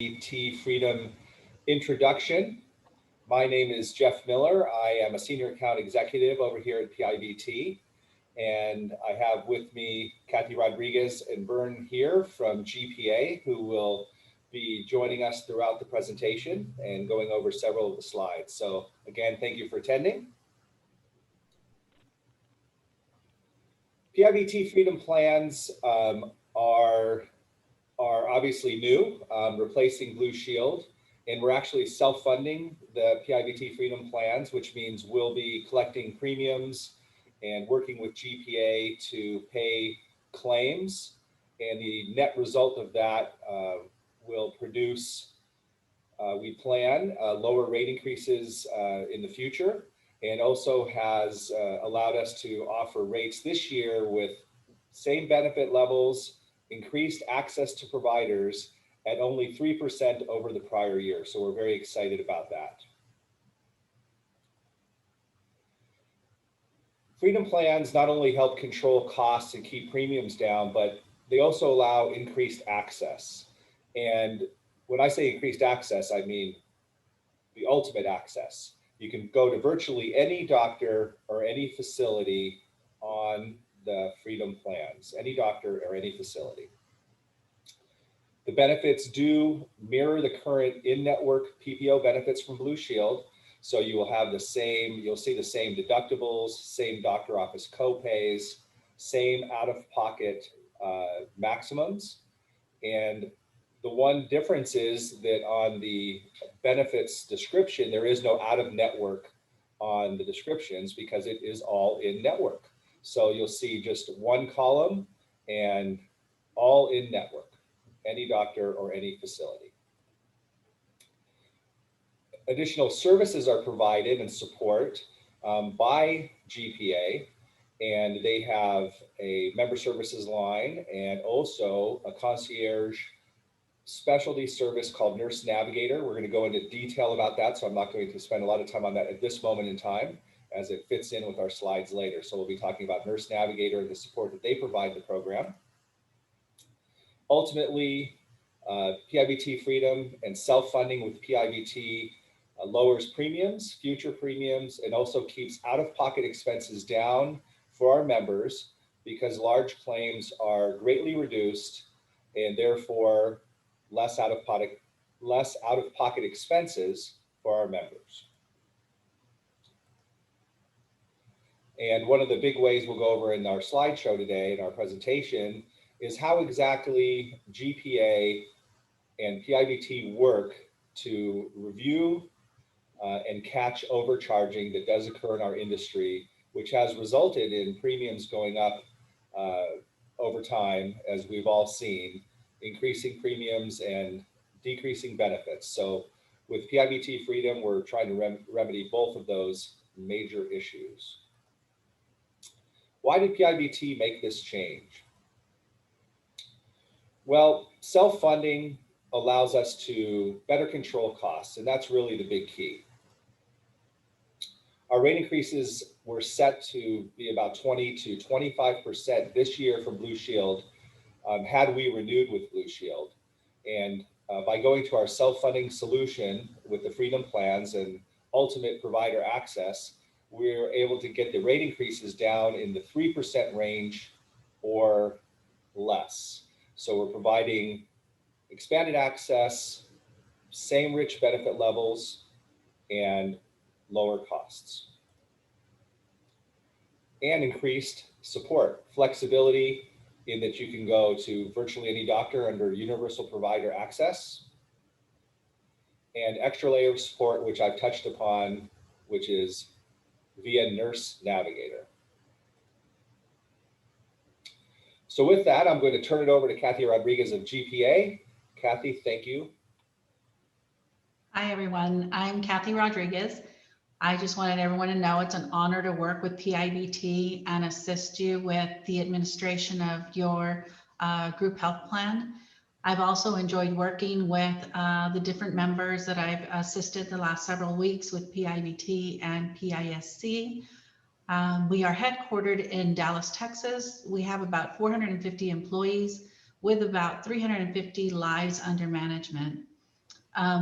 PIBT Freedom introduction. My name is Jeff Miller. I am a Senior Account Executive over here at PIBT, and I have with me Kathy Rodriguez and Vern here from GPA, who will be joining us throughout the presentation and going over several of the slides. So again, thank you for attending. PIBT Freedom Plans are obviously new, replacing Blue Shield, and we're actually self-funding the PIBT Freedom Plans, which means we'll be collecting premiums and working with GPA to pay claims, and the net result of that will produce, we plan, lower rate increases in the future, and also has allowed us to offer rates this year with same benefit levels, increased access to providers at only 3% over the prior year. So we're very excited about that. Freedom plans not only help control costs and keep premiums down, but they also allow increased access. And when I say increased access, I mean the ultimate access. You can go to virtually any doctor or any facility on the Freedom plans, any doctor or any facility. The benefits do mirror the current in-network PPO benefits from Blue Shield. So you will have the same, you'll see the same deductibles, same doctor office copays, same out-of-pocket maximums. And the one difference is that on the benefits description, there is no out-of-network on the descriptions because it is all in-network. So you'll see just one column and all in-network, any doctor or any facility. Additional services are provided and support by GPA, and they have a member services line and also a concierge specialty service called Nurse Navigator. We're going to go into detail about that, so I'm not going to spend a lot of time on that at this moment in time, as it fits in with our slides later. So we'll be talking about Nurse Navigator and the support that they provide the program. Ultimately, PIBT Freedom and self-funding with PIBT lowers premiums, future premiums, and also keeps out-of-pocket expenses down for our members because large claims are greatly reduced and therefore less out-of-pocket expenses for our members. And one of the big ways we'll go over in our slideshow today in our presentation is how exactly GPA and PIBT work to review and catch overcharging that does occur in our industry, which has resulted in premiums going up over time, as we've all seen, increasing premiums and decreasing benefits. So with PIBT Freedom, we're trying to remedy both of those major issues. Why did PIBT make this change? Well, self-funding allows us to better control costs, and that's really the big key. Our rate increases were set to be about 20 to 25% this year for Blue Shield had we renewed with Blue Shield. And by going to our self-funding solution with the Freedom plans and ultimate provider access, we're able to get the rate increases down in the 3% range or less. So we're providing expanded access, same rich benefit levels, and lower costs. And increased support, flexibility in that you can go to virtually any doctor under universal provider access, and extra layer of support, which I've touched upon, which is via Nurse Navigator. So with that, I'm going to turn it over to Kathy Rodriguez of GPA. Kathy, thank you. Hi, everyone. I'm Kathy Rodriguez. I just wanted everyone to know it's an honor to work with PIBT and assist you with the administration of your group health plan. I've also enjoyed working with the different members that I've assisted the last several weeks with PIBT and PISC. We are headquartered in Dallas, Texas. We have about 450 employees with about 350 lives under management.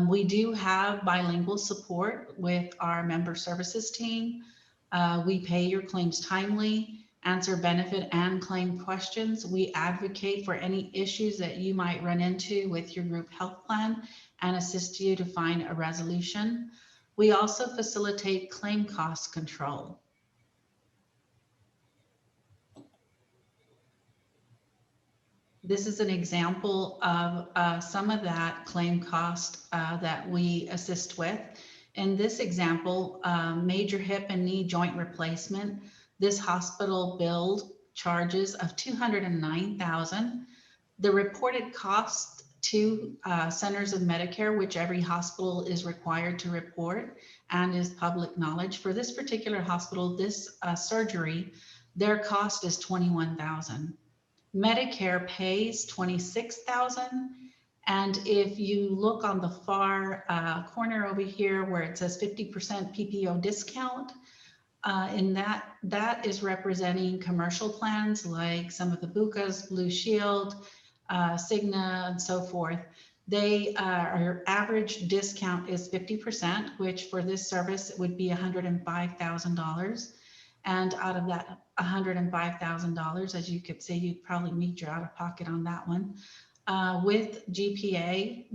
We do have bilingual support with our member services team. We pay your claims timely, answer benefit and claim questions. We advocate for any issues that you might run into with your group health plan and assist you to find a resolution. We also facilitate claim cost control. This is an example of some of that claim cost that we assist with. In this example, major hip and knee joint replacement, this hospital billed charges of $209,000. The reported cost to Centers of Medicare, which every hospital is required to report and is public knowledge. For this particular hospital, this surgery, their cost is $21,000. Medicare pays $26,000. And if you look on the far corner over here where it says 50% PPO discount, in that is representing commercial plans like some of the Bucas, Blue Shield, Cigna, and so forth. Our average discount is 50%, which for this service would be $105,000. And out of that $105,000, as you could see, you'd probably meet your out of pocket on that one. With GPA,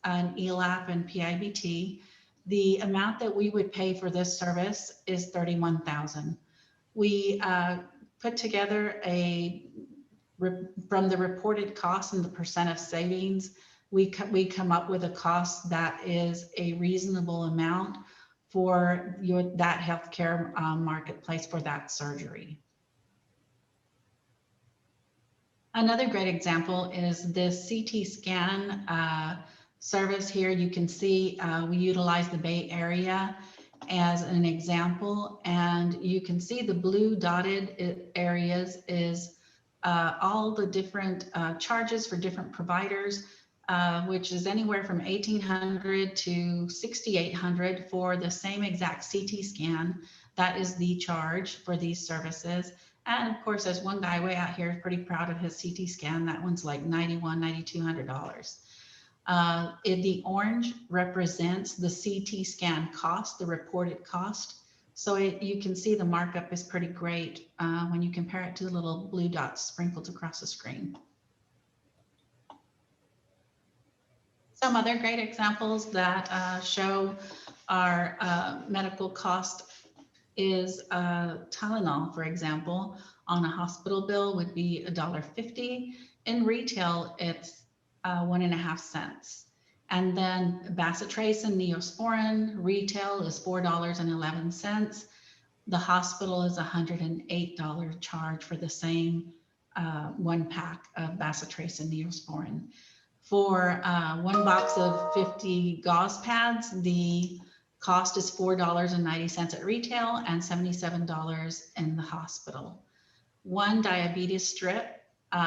ELAP and PIBT, the amount that we would pay for this service is $31,000. We put together from the reported cost and the percent of savings, we come up with a cost that is a reasonable amount for that healthcare marketplace for that surgery. Another great example is this CT scan service here. You can see we utilize the Bay Area as an example, and you can see the blue dotted areas is all the different charges for different providers. Which is anywhere from $1,800 to $6,800 for the same exact CT scan. That is the charge for these services. And of course, there's one guy way out here pretty proud of his CT scan. That one's like $9,100, $9,200. The orange represents the CT scan cost, the reported cost. So you can see the markup is pretty great when you compare it to the little blue dots sprinkled across the screen. Some other great examples that show our medical cost is Tylenol, for example, on a hospital bill would be $1.50. In retail, it's 1.5 cents. And then Bacitracin and Neosporin, retail is $4.11. The hospital is $108 charge for the same one pack of Bacitracin and Neosporin. For one box of 50 gauze pads, the cost is $4.90 at retail and $77 in the hospital. One diabetes strip,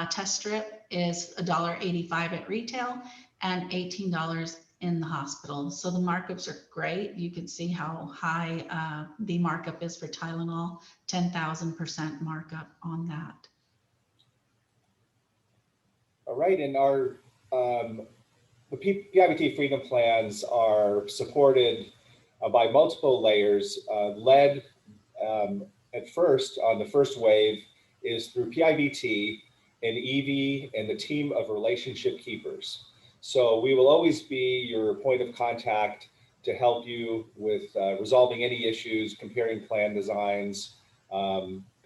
test strip, is $1.85 at retail and $18 in the hospital. So the markups are great. You can see how high the markup is for Tylenol, 10,000% markup on that. All right, and our the PIBT Freedom Plans are supported by multiple layers, led at first on the first wave is through PIBT and EV and the team of relationship keepers. So we will always be your point of contact to help you with resolving any issues, comparing plan designs,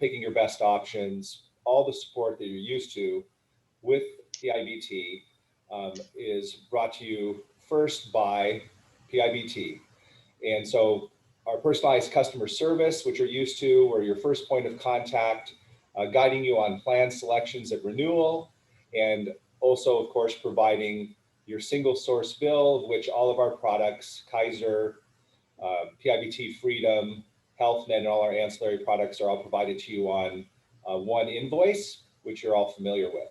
picking your best options, all the support that you're used to with PIBT is brought to you first by PIBT. And so our personalized customer service, which you're used to, we're your first point of contact, guiding you on plan selections at renewal, and also, of course, providing your single source bill, of which all of our products, Kaiser, PIBT Freedom, HealthNet, and all our ancillary products are all provided to you on one invoice, which you're all familiar with.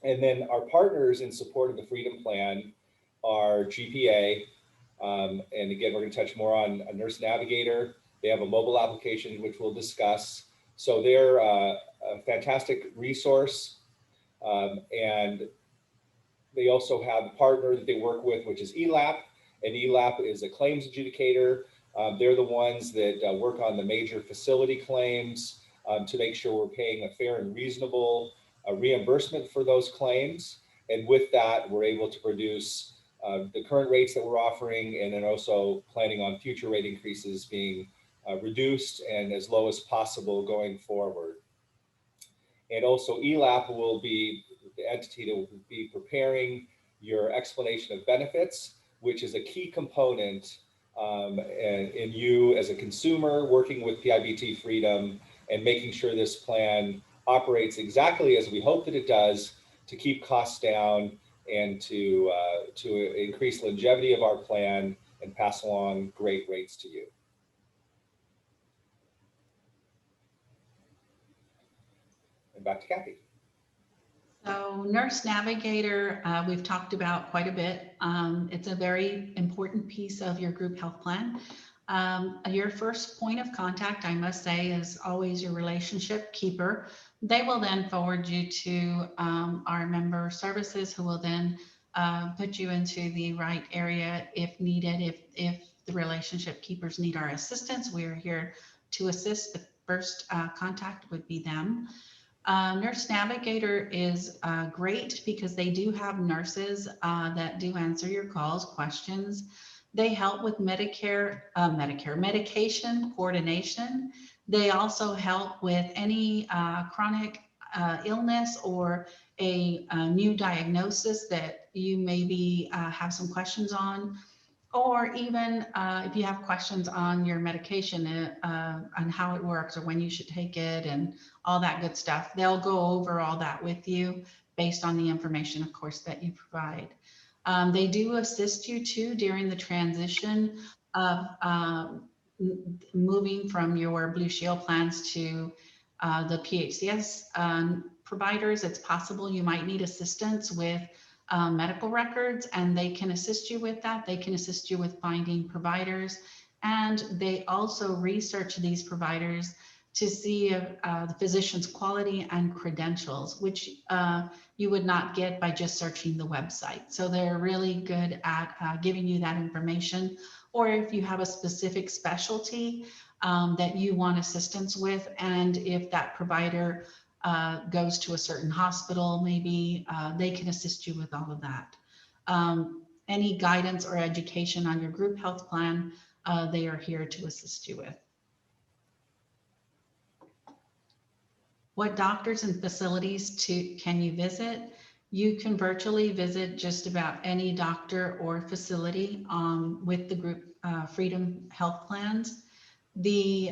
And then our partners in support of the Freedom Plan are GPA. And again, we're going to touch more on a Nurse Navigator. They have a mobile application, which we'll discuss. So they're a fantastic resource. And They also have a partner that they work with, which is ELAP, and ELAP is a claims adjudicator. They're the ones that work on the major facility claims to make sure we're paying a fair and reasonable reimbursement for those claims. And with that, we're able to produce the current rates that we're offering, and then also planning on future rate increases being reduced and as low as possible going forward. And also ELAP will be the entity that will be preparing your explanation of benefits, which is a key component in you as a consumer working with PIBT Freedom and making sure this plan operates exactly as we hope that it does, to keep costs down and to increase longevity of our plan and pass along great rates to you. And back to Kathy. So Nurse Navigator, we've talked about quite a bit. It's a very important piece of your group health plan. Your first point of contact, I must say, is always your relationship keeper. They will then forward you to our member services, who will then put you into the right area if needed. If the relationship keepers need our assistance, we are here to assist. The first contact would be them. Nurse Navigator is great because they do have nurses that do answer your calls, questions. They help with medication coordination. They also help with any chronic illness or a new diagnosis that you maybe have some questions on. Or even if you have questions on your medication and how it works or when you should take it and all that good stuff, they'll go over all that with you based on the information, of course, that you provide. They do assist you too during the transition of moving from your Blue Shield plans to the PHCS providers. It's possible you might need assistance with medical records, and they can assist you with that. They can assist you with finding providers, and they also research these providers to see the physician's quality and credentials, which you would not get by just searching the website. So they're really good at giving you that information. Or if you have a specific specialty that you want assistance with, and if that provider goes to a certain hospital, maybe they can assist you with all of that. Any guidance or education on your group health plan, they are here to assist you with. What doctors and facilities can you visit? You can virtually visit just about any doctor or facility with the group Freedom Health plans. The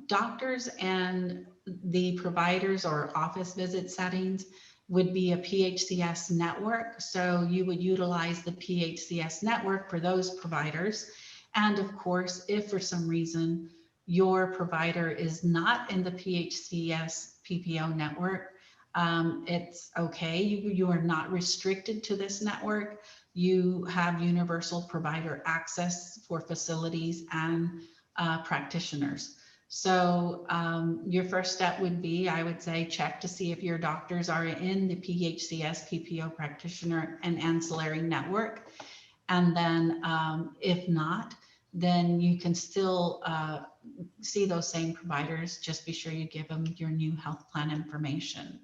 doctors and the providers or office visit settings would be a PHCS network. So you would utilize the PHCS network for those providers. And of course, if for some reason your provider is not in the PHCS PPO network, it's okay. You are not restricted to this network. You have universal provider access for facilities and practitioners. So your first step would be, I would say, check to see if your doctors are in the PHCS PPO practitioner and ancillary network. And then if not, then you can still see those same providers. Just be sure you give them your new health plan information.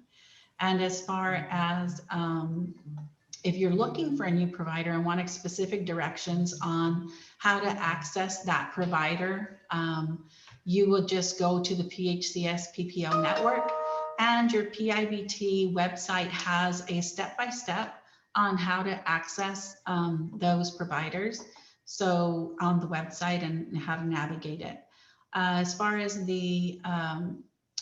And as far as if you're looking for a new provider and wanting specific directions on how to access that provider, you will just go to the PHCS PPO network, and your PIBT website has a step-by-step on how to access those providers. So on the website and how to navigate it. As far as the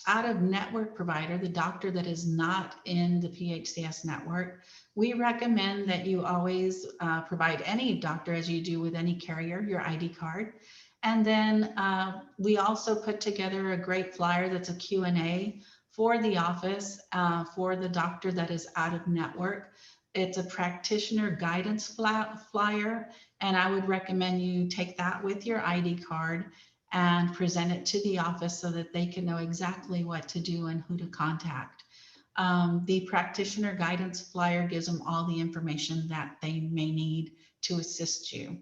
out-of-network provider, the doctor that is not in the PHCS network, we recommend that you always provide any doctor, as you do with any carrier, your ID card. And then we also put together a great flyer that's a Q&A for the office for the doctor that is out of network. It's a practitioner guidance flyer, and I would recommend you take that with your ID card and present it to the office so that they can know exactly what to do and who to contact. The practitioner guidance flyer gives them all the information that they may need to assist you.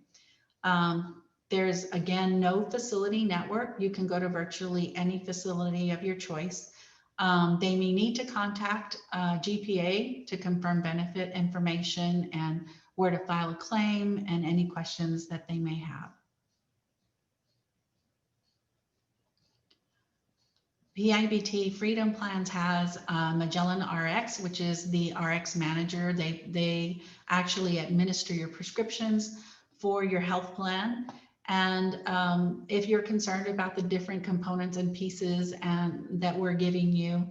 There's, again, no facility network. You can go to virtually any facility of your choice. They may need to contact GPA to confirm benefit information and where to file a claim and any questions that they may have. PIBT Freedom Plans has Magellan RX, which is the RX manager. They actually administer your prescriptions for your health plan. And if you're concerned about the different components and pieces and that we're giving you,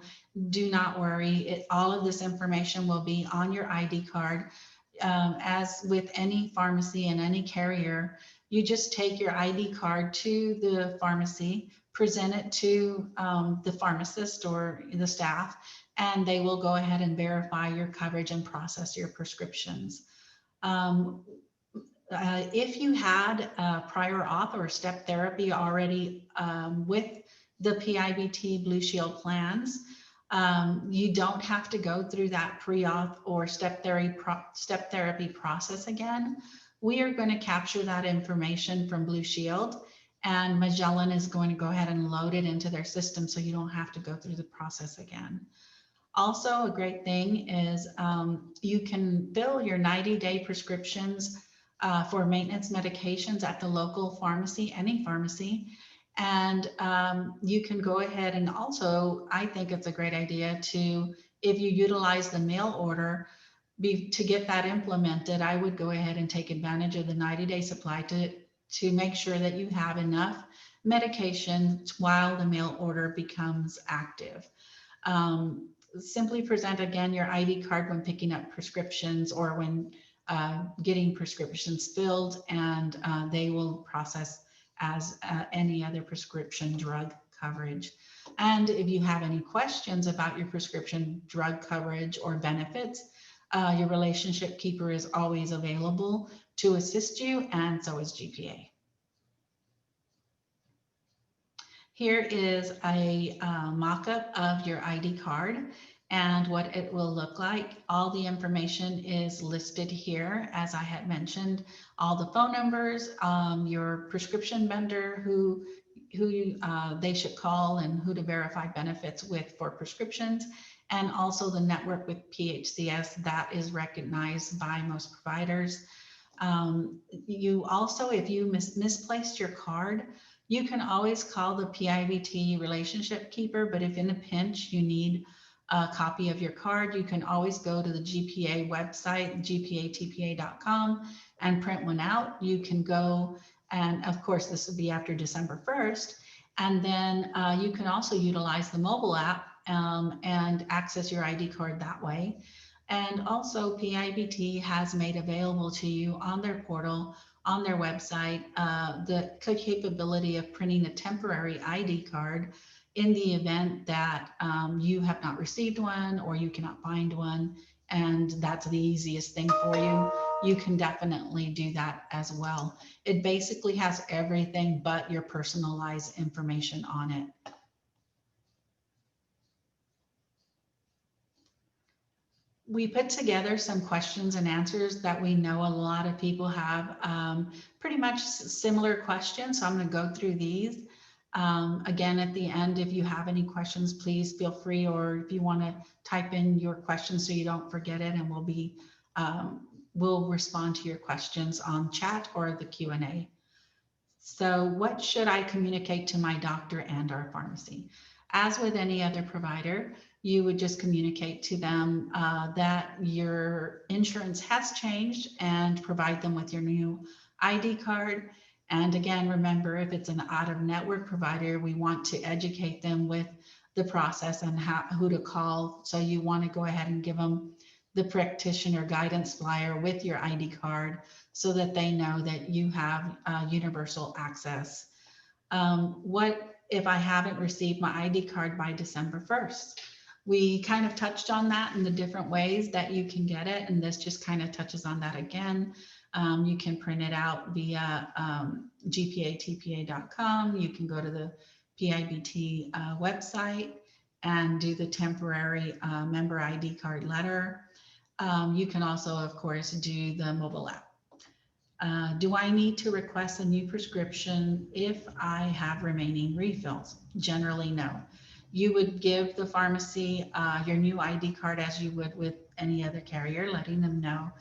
do not worry. All of this information will be on your ID card. As with any pharmacy and any carrier, you just take your ID card to the pharmacy, present it to the pharmacist or the staff, and they will go ahead and verify your coverage and process your prescriptions. If you had prior auth or step therapy already with the PIBT Blue Shield plans, you don't have to go through that pre-auth or step therapy process again. We are going to capture that information from Blue Shield, and Magellan is going to go ahead and load it into their system so you don't have to go through the process again. Also, a great thing is you can fill your 90-day prescriptions for maintenance medications at the local pharmacy, any pharmacy. And you can go ahead and also, I think it's a great idea to, if you utilize the mail order, to get that implemented, I would go ahead and take advantage of the 90-day supply to make sure that you have enough medication while the mail order becomes active. Simply present again your ID card when picking up prescriptions or when getting prescriptions filled, and they will process as any other prescription drug coverage. And if you have any questions about your prescription drug coverage or benefits, your relationship keeper is always available to assist you, and so is GPA. Here is a mock-up of your ID card and what it will look like. All the information is listed here, as I had mentioned, all the phone numbers, your prescription vendor, who they should call and who to verify benefits with for prescriptions, and also the network with PHCS that is recognized by most providers. You also, if you misplaced your card, you can always call the PIBT relationship keeper, but if in a pinch you need a copy of your card, you can always go to the GPA website, gpatpa.com, and print one out. You can go, and of course, this will be after December 1st. And then you can also utilize the mobile app and access your ID card that way. And also PIBT has made available to you on their portal, on their website, the capability of printing a temporary ID card in the event that you have not received one or you cannot find one, and that's the easiest thing for you. You can definitely do that as well. It basically has everything but your personalized information on it. We put together some questions and answers that we know a lot of people have pretty much similar questions. So I'm going to go through these. Again, at the end, if you have any questions, please feel free, or if you want to type in your questions so you don't forget it, and we'll respond to your questions on chat or the Q&A. So what should I communicate to my doctor and our pharmacy? As with any other provider, you would just communicate to them that your insurance has changed and provide them with your new ID card. And again, remember, if it's an out-of-network provider, we want to educate them with the process and who to call. So you want to go ahead and give them the practitioner guidance flyer with your ID card so that they know that you have universal access. What if I haven't received my ID card by December 1st? We kind of touched on that in the different ways that you can get it, and this just kind of touches on that again. You can print it out via gpatpa.com. You can go to the PIBT website, and do the temporary member ID card letter. You can also, of course, do the mobile app. Do I need to request a new prescription if I have remaining refills? Generally, no. You would give the pharmacy your new ID card as you would with any other carrier, letting them know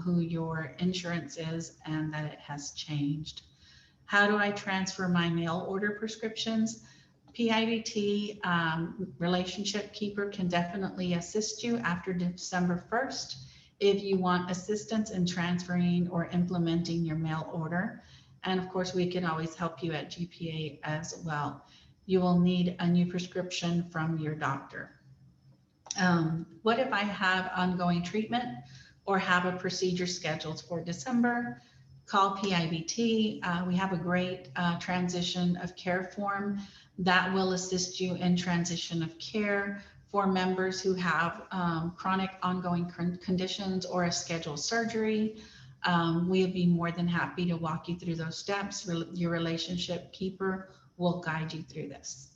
who your insurance is and that it has changed. How do I transfer my mail order prescriptions? PIBT Relationship Keeper can definitely assist you after December 1st if you want assistance in transferring or implementing your mail order. And of course, we can always help you at GPA as well. You will need a new prescription from your doctor. What if I have ongoing treatment or have a procedure scheduled for December? Call PIBT. We have a great transition of care form that will assist you in transition of care for members who have chronic ongoing conditions or a scheduled surgery. We'd be more than happy to walk you through those steps. Your relationship keeper will guide you through this.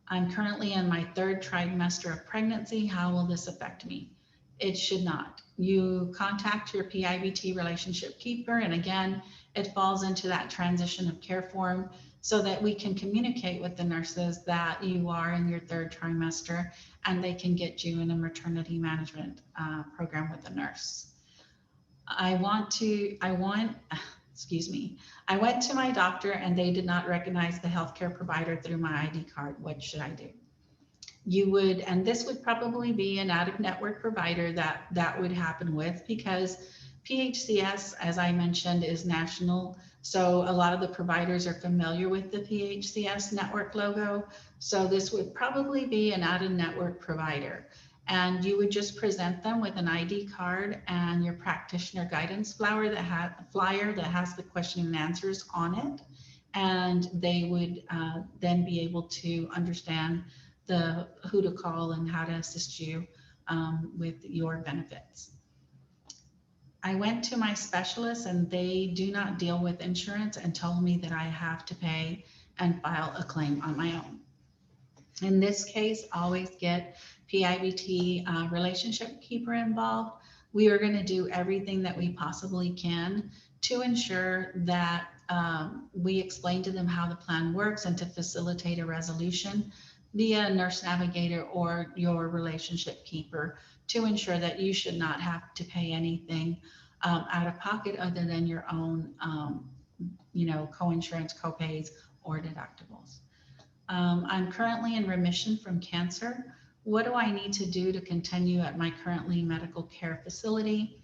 I'm currently in my 3rd trimester of pregnancy. How will this affect me? It should not. You contact your PIBT relationship keeper, and again, it falls into that transition of care form so that we can communicate with the nurses that you are in your 3rd trimester and they can get you in a maternity management program with a nurse. I went to my doctor and they did not recognize the healthcare provider through my ID card. What should I do? You would, and this would probably be an out-of-network provider that would happen with, because PHCS, as I mentioned, is national. So a lot of the providers are familiar with the PHCS network logo. So this would probably be an out-of-network provider. And you would just present them with an ID card and your practitioner guidance flyer that has the question and answers on it. And they would then be able to understand who to call and how to assist you with your benefits. I went to my specialist and they do not deal with insurance and told me that I have to pay and file a claim on my own. In this case, always get PIBT relationship keeper involved. We are going to do everything that we possibly can to ensure that we explain to them how the plan works and to facilitate a resolution via nurse navigator or your relationship keeper to ensure that you should not have to pay anything out of pocket other than your own, co-insurance, copays, or deductibles. I'm currently in remission from cancer. What do I need to do to continue at my currently medical care facility?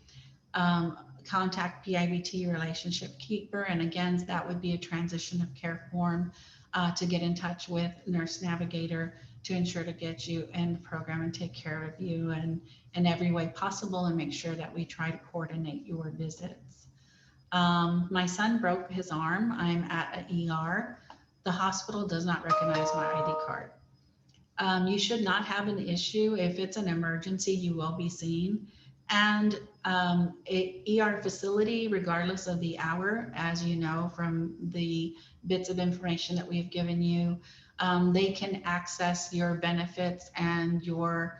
Contact PIBT relationship keeper. And again, that would be a transition of care form to get in touch with nurse navigator to ensure to get you in the program and take care of you in every way possible and make sure that we try to coordinate your visits. My son broke his arm. I'm at an ER. The hospital does not recognize my ID card. You should not have an issue. If it's an emergency, you will be seen. And ER facility, regardless of the hour, as you know from the bits of information that we've given you, they can access your benefits and your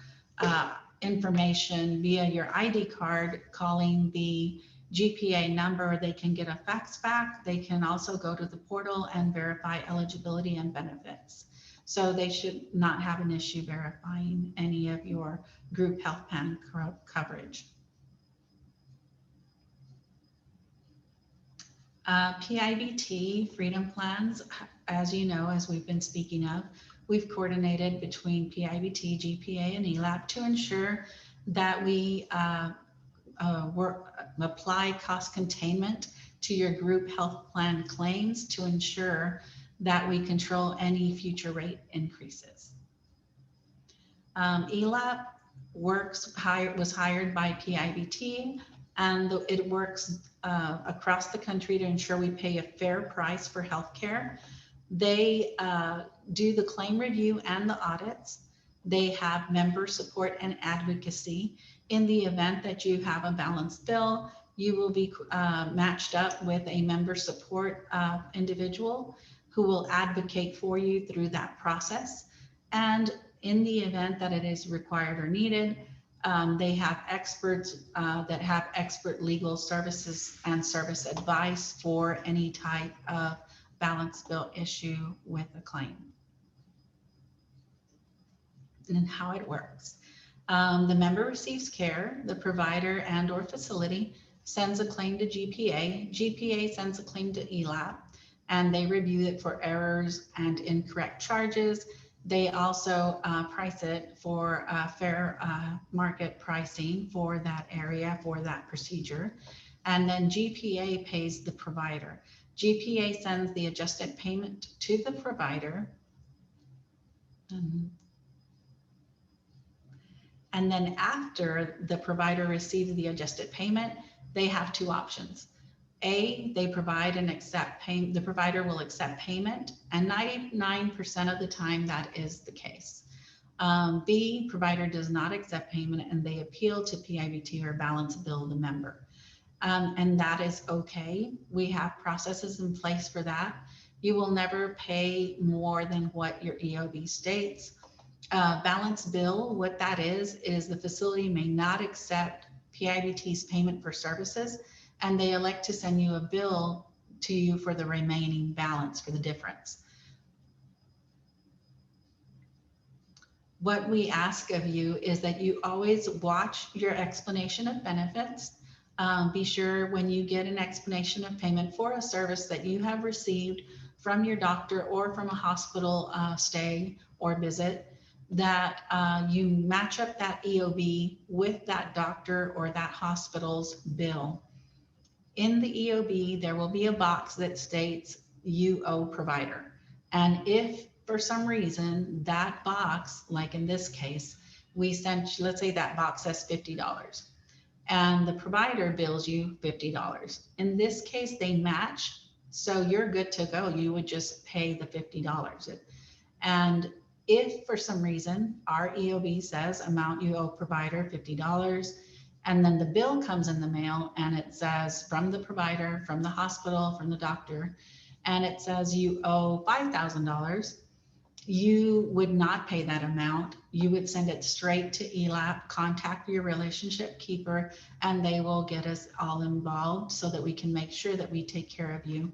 information via your ID card, calling the GPA number. They can get a fax back. They can also go to the portal and verify eligibility and benefits. So they should not have an issue verifying any of your group health plan coverage. PIBT Freedom Plans, as you know, as we've been speaking of, we've coordinated between PIBT, GPA, and ELAP to ensure that we apply cost containment to your group health plan claims to ensure that we control any future rate increases. ELAP was hired by PIBT, and it works across the country to ensure we pay a fair price for healthcare. They do the claim review and the audits. They have member support and advocacy. In the event that you have a balanced bill, you will be matched up with a member support individual who will advocate for you through that process. And in the event that it is required or needed, they have experts that have expert legal services and service advice for any type of balance bill issue with a claim. And how it works. The member receives care, the provider and or facility sends a claim to GPA, GPA sends a claim to ELAP, and they review it for errors and incorrect charges. They also price it for fair market pricing for that area, for that procedure. And then GPA pays the provider. GPA sends the adjusted payment to the provider. And then after the provider receives the adjusted payment, they have two options. A, they provide and accept payment. The provider will accept payment, and 99% of the time that is the case. B, provider does not accept payment and they appeal to PIBT or balance bill the member. And that is okay. We have processes in place for that. You will never pay more than what your EOB states. Balance bill, what that is the facility may not accept PIBT's payment for services, and they elect to send you a bill to you for the remaining balance, for the difference. What we ask of you is that you always watch your explanation of benefits. Be sure when you get an explanation of payment for a service that you have received from your doctor or from a hospital stay or visit, that you match up that EOB with that doctor or that hospital's bill. In the EOB, there will be a box that states you owe provider. And if for some reason that box, like in this case, we sent, let's say that box says $50 and the provider bills you $50. In this case, they match. So you're good to go. You would just pay the $50. And if for some reason our EOB says amount you owe provider $50, and then the bill comes in the mail and it says from the provider, from the hospital, from the doctor, and it says you owe $5,000, you would not pay that amount. You would send it straight to ELAP, contact your relationship keeper, and they will get us all involved so that we can make sure that we take care of you.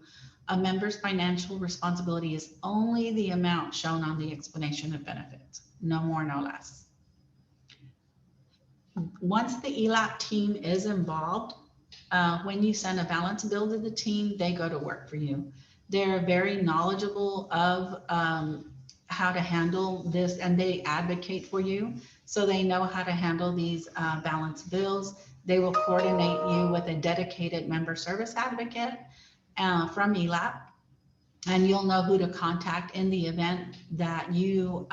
A member's financial responsibility is only the amount shown on the explanation of benefits, no more, no less. Once the ELAP team is involved, when you send a balance bill to the team, they go to work for you. They're very knowledgeable of how to handle this, and they advocate for you. So they know how to handle these balance bills. They will coordinate you with a dedicated member service advocate from ELAP, and you'll know who to contact in the event that you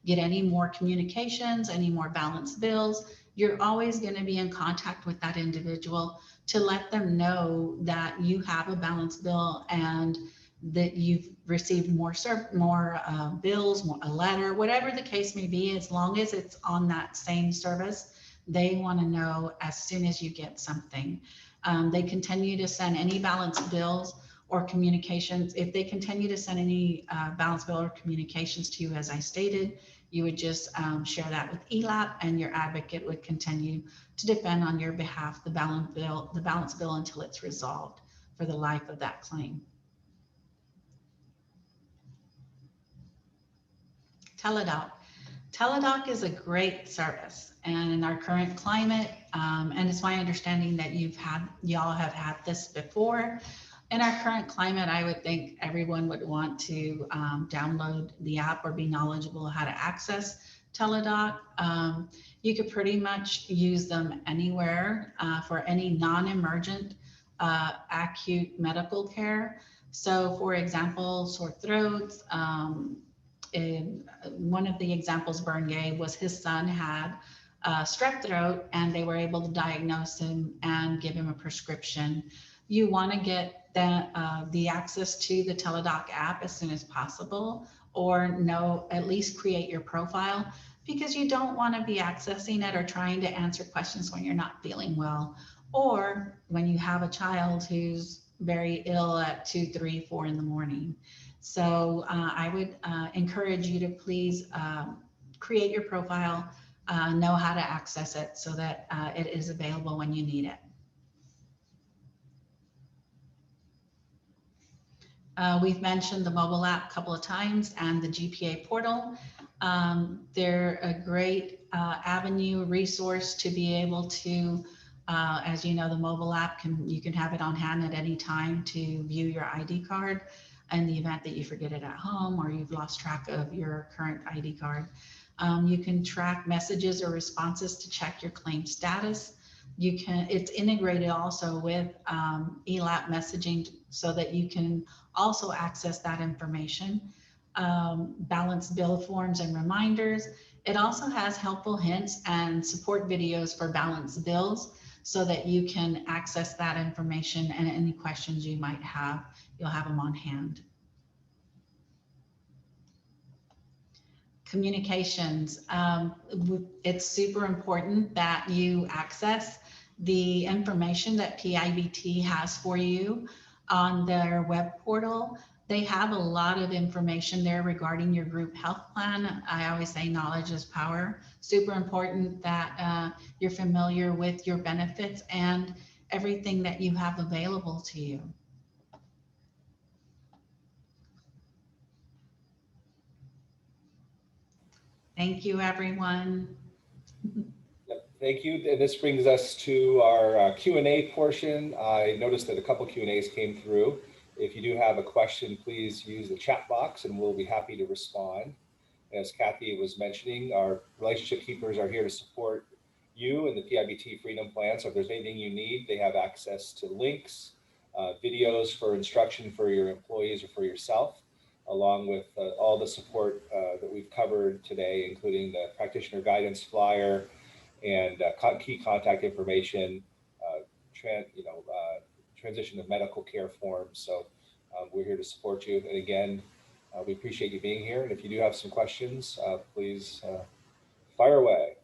get any more communications, any more balance bills. You're always going to be in contact with that individual to let them know that you have a balance bill and that you've received more bills, a letter, whatever the case may be. As long as it's on that same service, they want to know as soon as you get something. They continue to send any balance bills or communications. If they continue to send any balance bill or communications to you, as I stated, you would just share that with ELAP, and your advocate would continue to defend on your behalf the balance bill until it's resolved for the life of that claim. Teledoc. Teledoc is a great service, and in our current climate, and it's my understanding that y'all have had this before. In our current climate, I would think everyone would want to download the app or be knowledgeable how to access Teledoc. You could pretty much use them anywhere for any non-emergent acute medical care. So for example, sore throats, one of the examples Bern gave was his son had strep throat, and they were able to diagnose him and give him a prescription. You want to get the access to the Teledoc app as soon as possible, or at least create your profile, because you don't want to be accessing it or trying to answer questions when you're not feeling well, or when you have a child who's very ill at 2, 3, 4 in the morning. So I would encourage you to please create your profile, know how to access it so that it is available when you need it. We've mentioned the mobile app a couple of times and the GPA portal. They're a great avenue, resource to be able to, as you know, the mobile app you can have it on hand at any time to view your ID card in the event that you forget it at home or you've lost track of your current ID card. You can track messages or responses to check your claim status. It's integrated also with ELAP messaging so that you can also access that information. Balance bill forms and reminders. It also has helpful hints and support videos for balance bills so that you can access that information, and any questions you might have, you'll have them on hand. Communications. It's super important that you access the information that PIBT has for you on their web portal. They have a lot of information there regarding your group health plan. I always say knowledge is power. Super important that you're familiar with your benefits and everything that you have available to you. Thank you, everyone. Thank you. And this brings us to our Q&A portion. I noticed that a couple Q&As came through. If you do have a question, please use the chat box and we'll be happy to respond. As Kathy was mentioning, our relationship keepers are here to support you and the PIBT Freedom Plan. So if there's anything you need, they have access to links, videos for instruction for your employees or for yourself, along with all the support that we've covered today, including the practitioner guidance flyer and key contact information, transition of medical care forms. So we're here to support you. And again, we appreciate you being here. And if you do have some questions, please fire away.